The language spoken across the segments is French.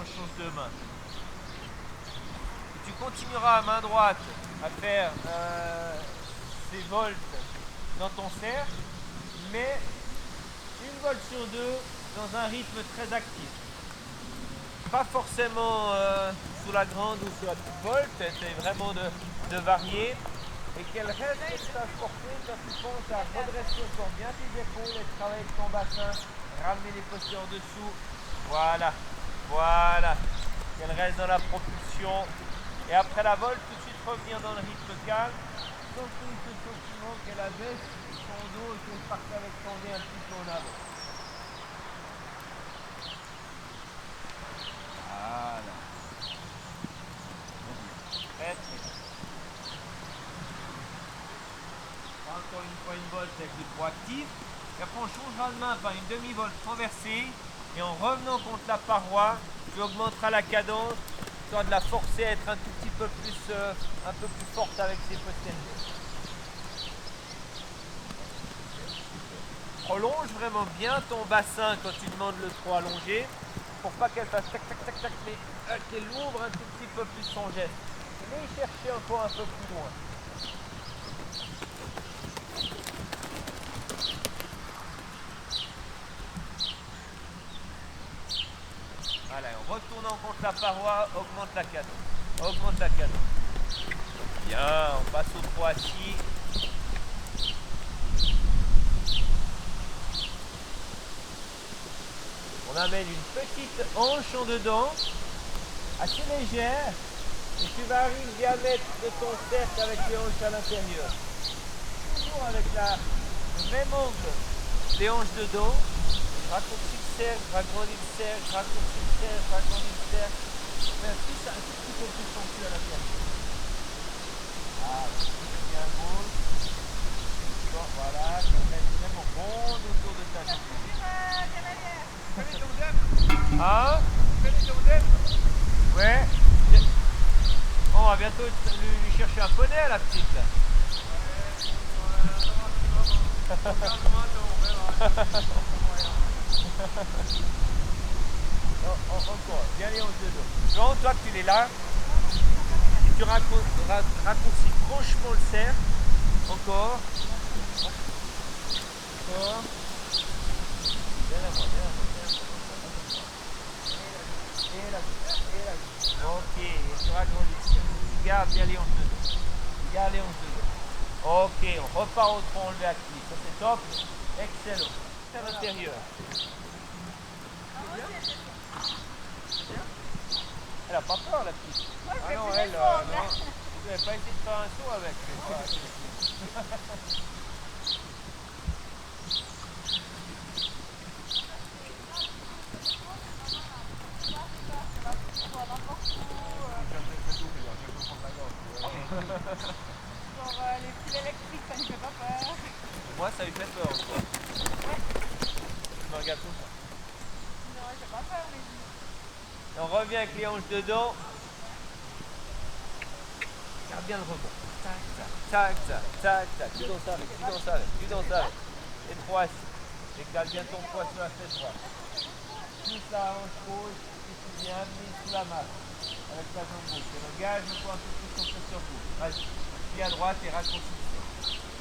hanche change de main. Et tu continueras à main droite à faire ces volts dans ton cercle, mais une volte sur deux dans un rythme très actif. Pas forcément sous la grande ou sous la petite volte, c'est vraiment de varier. Et qu'elle reste cette stage portée quand tu penses à redresser encore bien tes épaules et travailler avec ton bassin, ramener les postures en dessous. Voilà, voilà. Qu'elle reste dans la propulsion. Et après la volte, tout de suite revenir dans le rythme calme. Surtout ce sentiment qu'elle abaisse son dos et qu'elle parte avec son nez un petit peu en avant. Voilà. Très très bien. Encore une fois une volte avec le poids actif. Et après on changera de main par une demi-volte renversée. Et en revenant contre la paroi, tu augmenteras la cadence, tu vas de la forcer à être un tout petit peu plus, forte avec ses postérieurs. Prolonge vraiment bien ton bassin quand tu demandes le trop allongé, pour pas qu'elle fasse tac tac tac tac, mais qu'elle ouvre un tout petit peu plus son geste. Mais chercher encore un peu plus loin. Voilà, en retournant contre la paroi, augmente la cadence. Augmente la cadence. Bien, on passe au 3 assis. On amène une petite hanche en dedans, assez légère, et tu varies le diamètre de ton cercle avec les hanches à l'intérieur. Toujours avec le même angle des hanches dedans. Raccourcis le cercle, agrandis le cercle, raccourcis le cercle, agrandis le cercle. Mais tout ça, un tout petit peu plus tendu à l'intérieur. Voilà, bien gauche. Voilà, ça reste vraiment bon autour de ta jambe. Tu fais les jambes? Ah? Tu fais les jambes? Ouais. On va bientôt lui chercher un poney à la petite là. Encore, bien les hanches de dos. Genre, toi tu es là, et tu raccourcis franchement le cercle. Encore. Encore. Bien à moi, bien à moi, bien à moi. Et là. Ok, et tu ragrandis le cercle. Tu gardes bien les hanches de dos. Tu gardes les hanches de dos. Ok, on repart au tronc enlevé actif. Ça c'est top. Excellent. À l'intérieur. Elle a pas peur la petite. Ah non, elle, non. Vous n'avez pas essayé de faire un saut avec. Genre les fils électriques, ça ne fait pas peur. Moi, ça lui fait peur encore. Ouais. Je me regarde tout ça. Non, j'ai pas peur, mais Et on revient avec les hanches dedans. Garde bien le rebond. Tac, tac, tac, tac, tac. Tu danses avec, tu danses avec, tu danses avec. Et 3 assis. Et garde bien ton poids sur la fesse droite. Plus la hanche gauche, et tu viens amener sous la masse. Avec ta jambe gauche. Et engage encore un peu plus ton pression gauche. Vas-y. Puis à droite et raccourcis.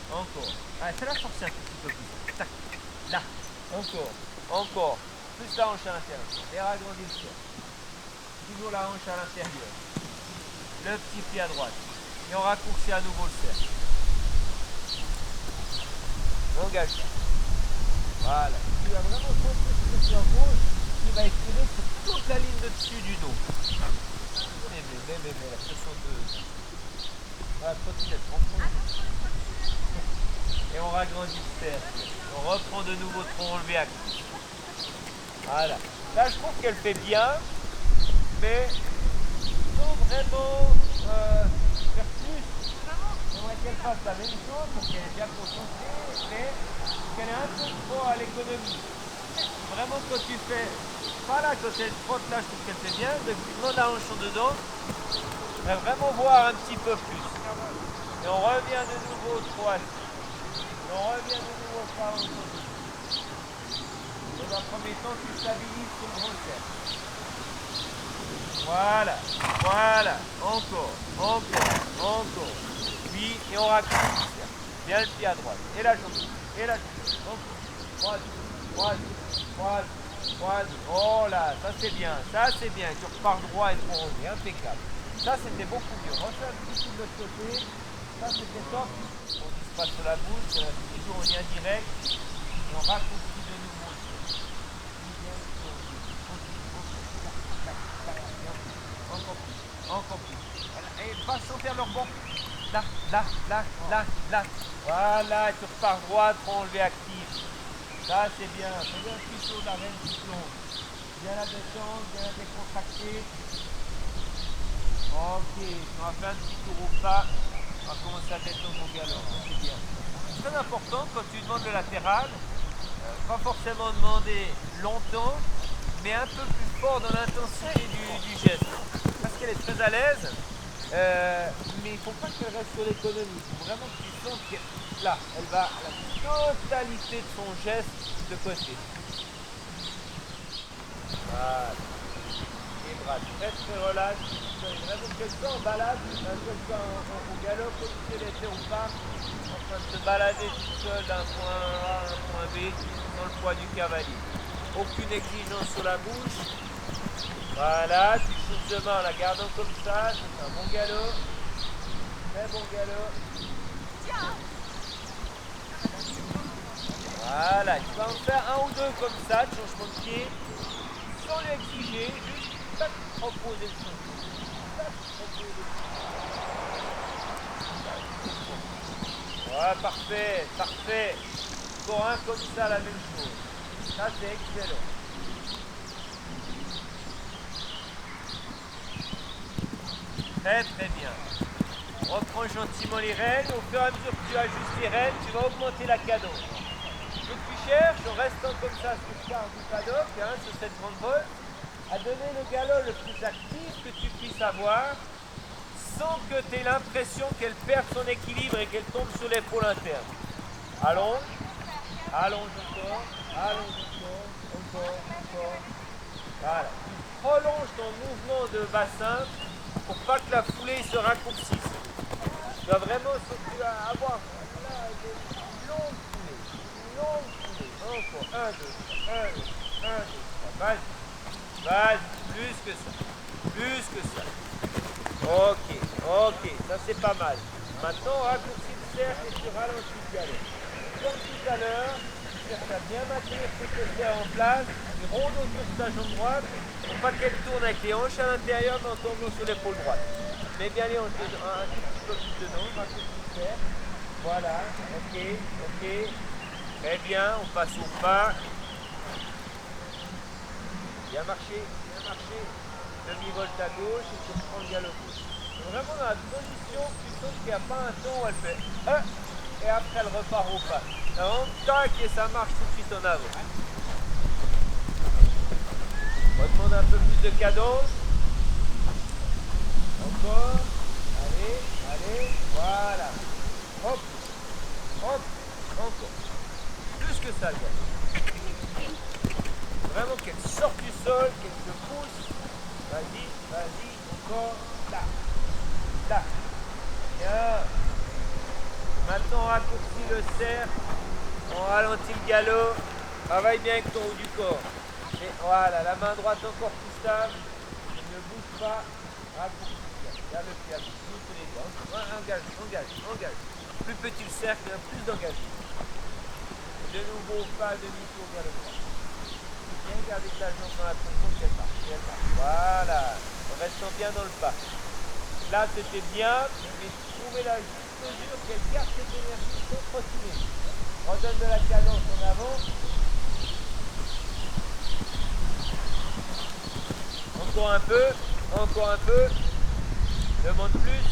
Encore. Allez, fais-la forcer un petit peu plus. Tac. Là. Encore. Encore. Plus la hanche à l'intérieur. Et agrandis le cercle. Toujours la hanche à l'intérieur. Le petit pied à droite. Et on raccourcit à nouveau le cercle. Engage ça. Voilà. Tu vas vraiment poser ce pression gauche qui va exprimer sur toute la ligne de dessus du dos. Mais la pression de... Voilà, trottinette, et on ragrandit le cercle. On reprend de nouveau tronc enlevé actif. Voilà. Là, je trouve qu'elle fait bien, mais il faut vraiment faire plus. J'aimerais qu'elle fasse la même chose pour qu'elle est bien concentrée, mais qu'elle est un peu trop à l'économie. Vraiment, quand tu fais, pas là, quand elle frotte là, je trouve qu'elle fait bien, mais tu demandes la hanche dedans, elle va vraiment voir un petit peu plus. Et on revient de nouveau au 3 assis. Et on revient de nouveau au 3 hanches dedans. Dans un premier temps, tu stabilises ton gros cercle. Voilà, voilà, encore, encore, encore. Puis, et on raccourcit. Bien le pied à droite. Et la jambe. Et la jambe. Encore. Croise. Oh là, ça c'est bien. Ça c'est bien. Tu repars droit et trop relevé. Impeccable. Ça c'était beaucoup mieux. Refais un petit coup de l'autre côté. Ça c'était top. On ne pas sur la bouche. Toujours en lien direct. Et on raccourcit de nouveau. Encore plus. Voilà. Et va chanter à leur banc. Là. Voilà, tu repars droit, tronc enlevé actif. Ça c'est bien. Fais un petit tour de la reine qui plonge. Bien la descente, bien la décontracter. Ok, on va faire un petit tour au pas. On va commencer à détendre mon galop. C'est bien. C'est très important quand tu demandes le latéral. Pas forcément demander longtemps, mais un peu plus fort dans l'intensité du geste. Parce qu'elle est très à l'aise. Mais il ne faut pas qu'elle reste sur l'économie. Il faut vraiment que tu sens qu'elle là, elle va à la totalité de son geste de côté. Voilà. Les bras très très relax. Vraiment quelqu'un en balade, quelqu'un au galop, comme si elle était au parc, en train de se balader tout seul d'un point A à un point B, dans le poids du cavalier. Aucune exigence sur la bouche. Voilà, tu souffles de main en la gardant comme ça, c'est un bon galop. Très bon galop. Voilà, tu vas en faire un ou deux comme ça, de changement de pied, sans lui exiger, juste tac, reposer le son. Tac, reposer le son. Ouais, parfait. Encore un comme ça, la même chose. Ça, c'est excellent. Très bien. Reprends gentiment les rênes. Au fur et à mesure que tu ajustes les rênes, tu vas augmenter la cadence. Donc tu cherches, en restant comme ça sur le quart du paddock, sur cette grande volte, à donner le galop le plus actif que tu puisses avoir, sans que tu aies l'impression qu'elle perde son équilibre et qu'elle tombe sur l'épaule interne. Allonge encore. Voilà. Tu prolonges ton mouvement de bassin pour pas que la foulée se raccourcisse. Tu vas vraiment avoir là, une longue foulée. Encore. 1, 2, 3. Vas-y. Plus que ça. Ok. Ça c'est pas mal. Maintenant, on raccourcit le cercle et tu ralentis le galop. Comme tout à l'heure, tu cherches à bien maintenir ce cercle en place. Tu rondes autour de ta jambe droite pour pas qu'elle tourne avec les hanches à l'intérieur mais en tombant sur l'épaule droite. Mets bien les hanches un petit peu plus dedans, raccourcis le cercle. Voilà, ok. Très bien, on passe au pas. Bien marché. Demi-volte à gauche et tu reprends le galop gauche. Donc vraiment dans la position, tu sens qu'il n'y a pas un temps où elle fait et après elle repart au pas. Alors, tac, et ça marche tout de suite en avant. On va demander un peu plus de cadence. Encore. Allez. Voilà. Hop. Encore. Plus que ça, gars. Vraiment qu'elle sorte du sol, qu'elle se pousse. Vas-y. Encore. Là. Bien. Maintenant, on raccourcit le cercle. On ralentit le galop. Travaille bien avec ton haut du corps. Et voilà, la main droite encore plus stable. Ne bouge pas. Raccourcis. Garde le pied. Tous les doigts. Engage. Plus petit le cercle, plus d'engagement. De nouveau, pas demi-tour vers le droit. Bien garder ta jambe dans la pression qu'elle marche. Voilà. En restant bien dans le pas. Là, c'était bien, mais trouvez la juste mesure qu'elle garde cette énergie sans trottiner. Redonne de la cadence en avant. Encore un peu. Demande plus.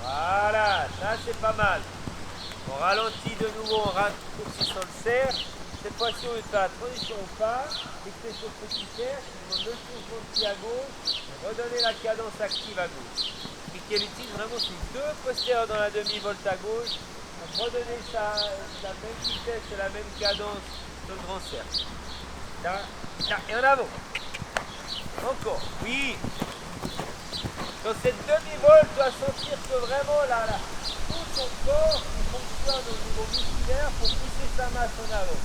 Voilà, ça c'est pas mal. On ralentit de nouveau en raccourcissant le cercle. Cette fois-ci, on fait la transition au pas, et que c'est sur le petit cercle, on le changement de pied à gauche, et redonner la cadence active à gauche. Et qu'elle utilise vraiment ses deux postérieurs dans la demi-volte à gauche, pour redonner la même vitesse et la même cadence sur le grand cercle. Là, là, et en avant. Encore, oui. Dans cette demi-vol, tu dois sentir que vraiment là, tout ton corps il fonctionne au niveau musculaire pour pousser sa masse en avant.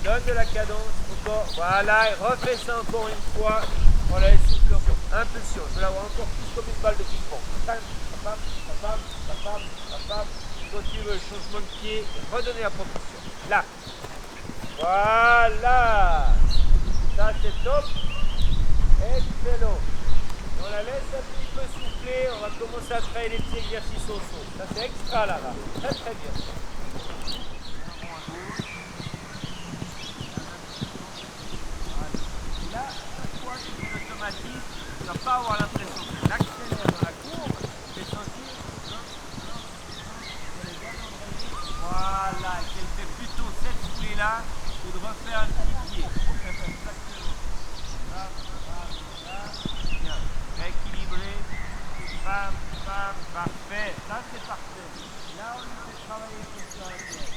Donne de la cadence, encore, voilà, et refais ça encore une fois. Voilà, et souffle encore. Impulsion, je veux l'avoir encore plus comme une balle de ping-pong. Quand tu veux, changement de pied, et redonner la propulsion. Là. Voilà. Ça c'est top. Excellent. On la laisse un petit peu souffler, on va commencer à travailler les petits exercices au saut. Ça c'est extra là, très très bien. Là, chaque fois que tu l'automatises, tu ne vas pas avoir l'impression que tu accélères dans la courbe, tu vas sentir. Voilà, et qu'elle fait plutôt cette foulée là que de refaire un petit pied. Bien, rééquilibré, bam, bam, parfait, ça c'est parfait. Là on lui fait travailler sur la tête.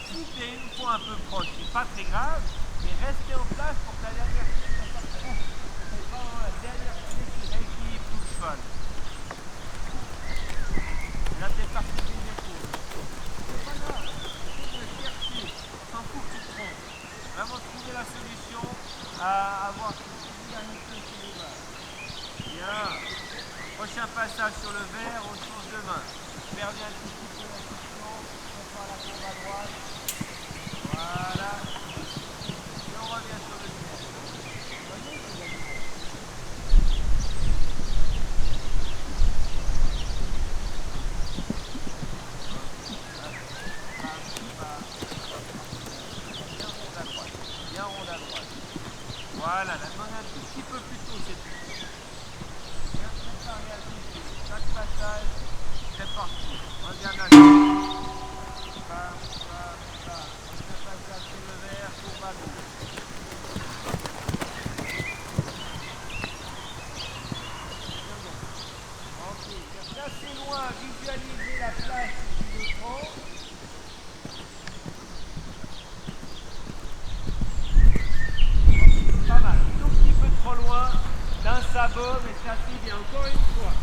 Si tu es une fois un peu proche, c'est pas très grave, mais restez en place pour que la dernière foulée soit parfaite. C'est vraiment la dernière foulée qui rééquilibre tout le cheval. Là tu es parti des épaules. C'est pas grave, essaye de chercher, on s'en fout que tu te trompes. Vraiment trouver la solution à avoir cette régularité chez les vaches. Bien. Prochain passage sur le vert, on change de main. Perdez un petit peu la question, on prend la courbe à droite. Voilà. Et on revient sur le vert. Vous voyez, les amis. Bien ronde à droite. Voilà, la demande un tout petit peu plus tôt cette fois. Bien préparé à toucher. Chaque passage, c'est parti. Regarde la bam, bam, bam. Prochain passage sur le vert, courbe à gauche. Ok, cherche assez loin, visualiser la place où tu le prends. Pas mal, un tout petit peu trop loin d'un sabot, mais ça suit bien. Encore une fois.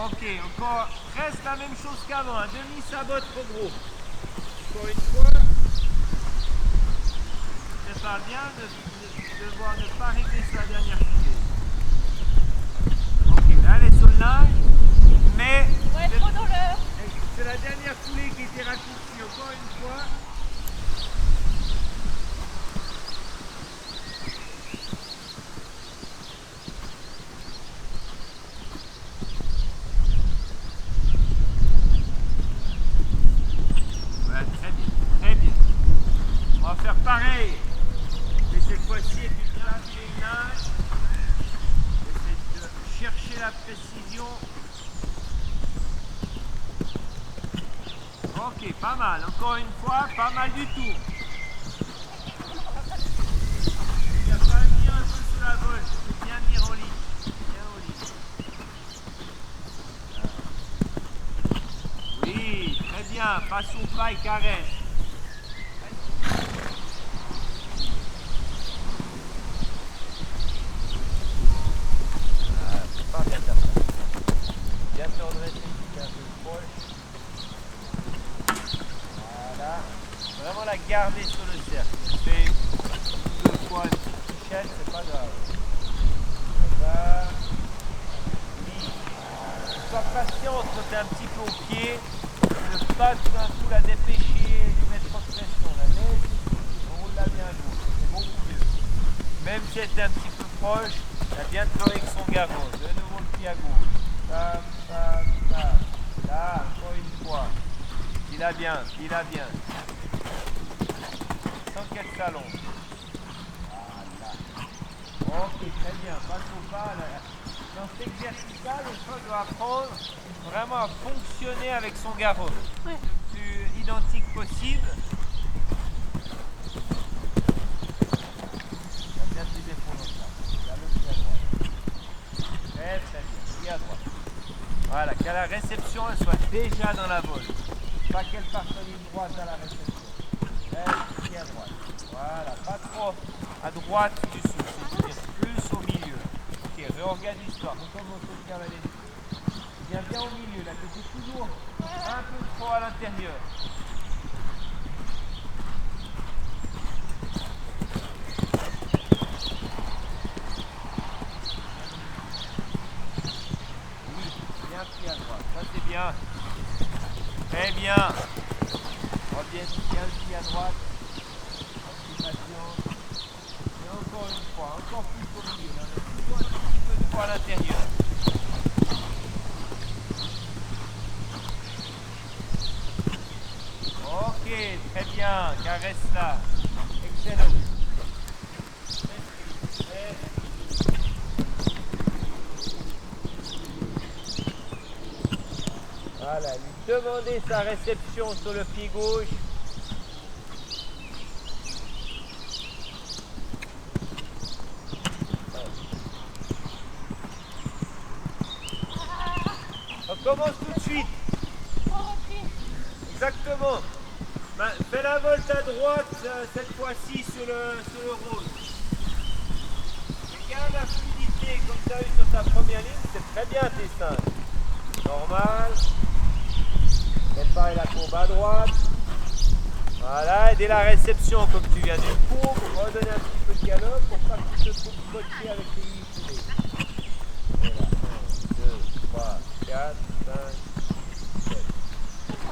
Ok, encore presque la même chose qu'avant, un demi-sabot trop gros. Encore une fois. Prépare bien de devoir ne pas régler sur la dernière foulée. Ok, là elle est sur le linge, mais Ouais, trop dans l'heure. c'est la dernière foulée qui était raccourcie. Encore une fois. Voilà, très bien, très bien. On va faire pareil. Mais cette fois-ci, tu viens filer une linge. Essaye de chercher la précision. Ok, pas mal. Encore une fois, pas mal du tout. Il a quand même mis un peu sous la voile. C'est bien mis en ligne. Bien en ligne. Oui, très bien. Passe au pas et caresse. Pas bien ta place. Bien te redresser, tu fais un peu proche. Voilà. Vraiment la garder sur le cercle. Tu fais deux fois une petite touchette, c'est pas grave. Ça. Oui. Sois patiente quand tu es un petit peu au pied. Ne pas tout d'un coup la dépêcher, lui mettre trop de pression. La laisse, on roule la bien à gauche. C'est beaucoup mieux. Même si elle était un petit peu proche, elle a bien travaillé avec son garrot. De nouveau le pied à gauche. Bam, bam, bam. Là, encore une fois. Pile-la bien, pile-la bien. Sans qu'elle s'allonge. Voilà. Ok, très bien. Passe au pas. Là. Dans cet exercice-là, le cheval doit apprendre vraiment à fonctionner avec son garrot. Ouais. Le plus identique possible. Il y a bien tes épaules en place. Là, le pied à droite. Très très réception elle soit déjà dans la bolle. Pas qu'elle parte en ligne droite à la réception. Elle tient à droite. Voilà, pas trop à droite du souffle, c'est-à-dire plus au milieu. Ok, réorganise-toi, recommence au cavalier. Viens bien au milieu, là, tu es toujours un peu trop à l'intérieur. Oui, bien pris à droite, ça c'est bien. Très bien. Reviens bien pris à droite. Patient. Et encore une fois, encore plus au milieu. Là, on est toujours un petit peu de poids à l'intérieur. Ok, très bien. Caresse là. Excellent. Voilà, lui demander sa réception sur le pied gauche. On commence tout de suite. Exactement. Fais la volte à droite cette fois-ci sur le rôle. Regarde la fluidité comme tu as eu sur ta première ligne, c'est très bien tes 5. Normal. Prépare la courbe à droite. Voilà, et dès la réception, comme tu viens d'une courbe, redonner un petit peu de galop pour pas que tu te trouves bloqué avec les lignes foulées. Voilà, 1, 2, 3, 4, 5, 7.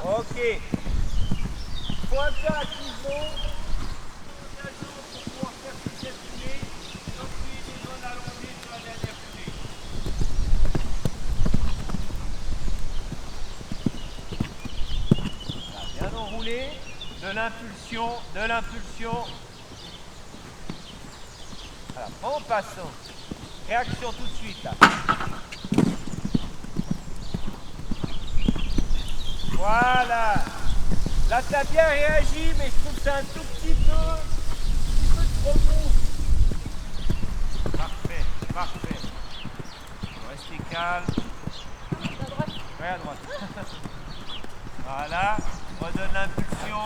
Ok. Il faut impérativement pour pouvoir faire toute cette foulée, donc il y a des zones allongées sur la dernière foulée. Voilà, bien enroulé, de l'impulsion, de l'impulsion. Voilà, en passant. Réaction tout de suite là. Voilà. Là, tu as bien réagi, mais je trouve que c'est un tout petit peu trop mou. Parfait, parfait. Restez calme. À droite. Ouais, à droite. Voilà, redonne l'impulsion.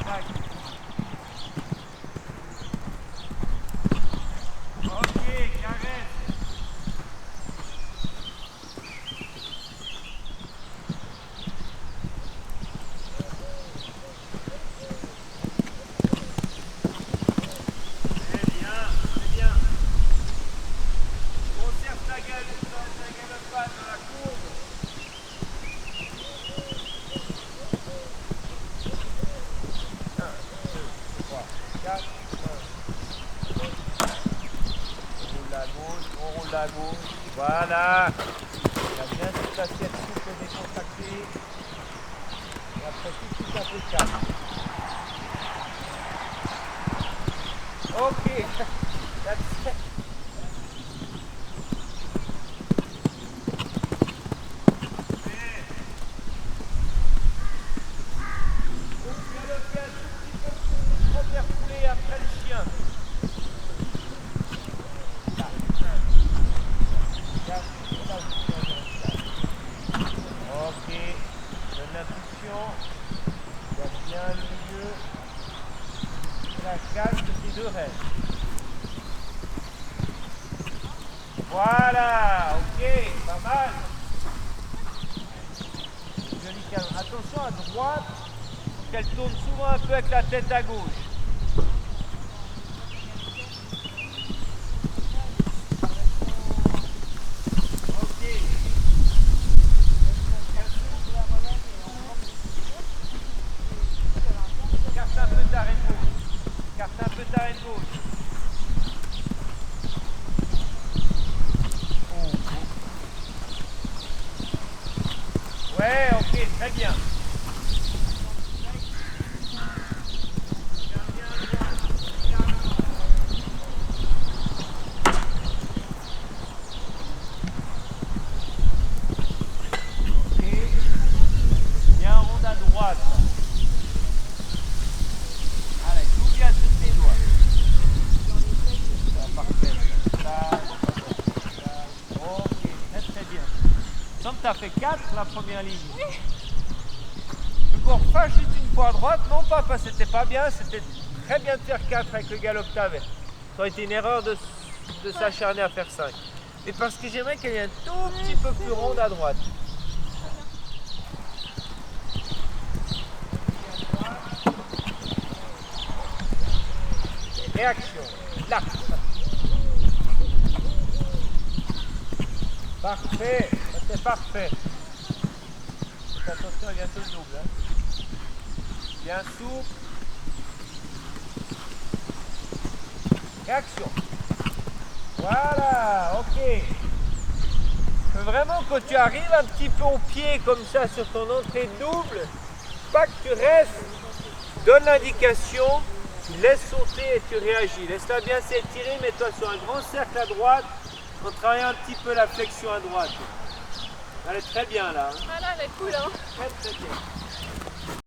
Tac. Ok, caresse. On roule à gauche. Voilà. Il y a bien toute l'assiette souple décontractée. Et après tout de suite un peu de calme. Ok. That's it. Après le chien. Ok, donne l'impulsion, garde bien le milieu, la calme de tes deux rêves. Voilà, ok, pas mal. Joli calme. Attention à droite, qu'elle tourne souvent un peu avec la tête à gauche. Carte un peu ta reine gauche. Carte un peu ta reine gauche. Ouais, ok, très bien. Bien ronde à droite. Allez, tout bien sur tes doigts. Parfait. Comme tu as fait 4 la première ligne. Tu peux refaire juste une fois à droite, non pas parce que c'était pas bien, c'était très bien de faire 4 avec le galop que tu avais. Ça aurait été une erreur de s'acharner à faire 5. Mais parce que j'aimerais qu'elle ait un tout petit peu plus ronde à droite. Réaction, là. Parfait, c'est parfait. Attention, il y a bientôt le double. Hein. Bien souple. Réaction. Voilà, ok. Vraiment, quand tu arrives un petit peu au pied comme ça sur ton entrée double, pas que tu restes, donne l'indication, tu laisses sauter et tu réagis. Laisse-la bien s'étirer, mets-toi sur un grand cercle à droite, en travaillant un petit peu la flexion à droite. Elle est très bien là. Hein. Ah là, elle est cool, hein. Très très bien.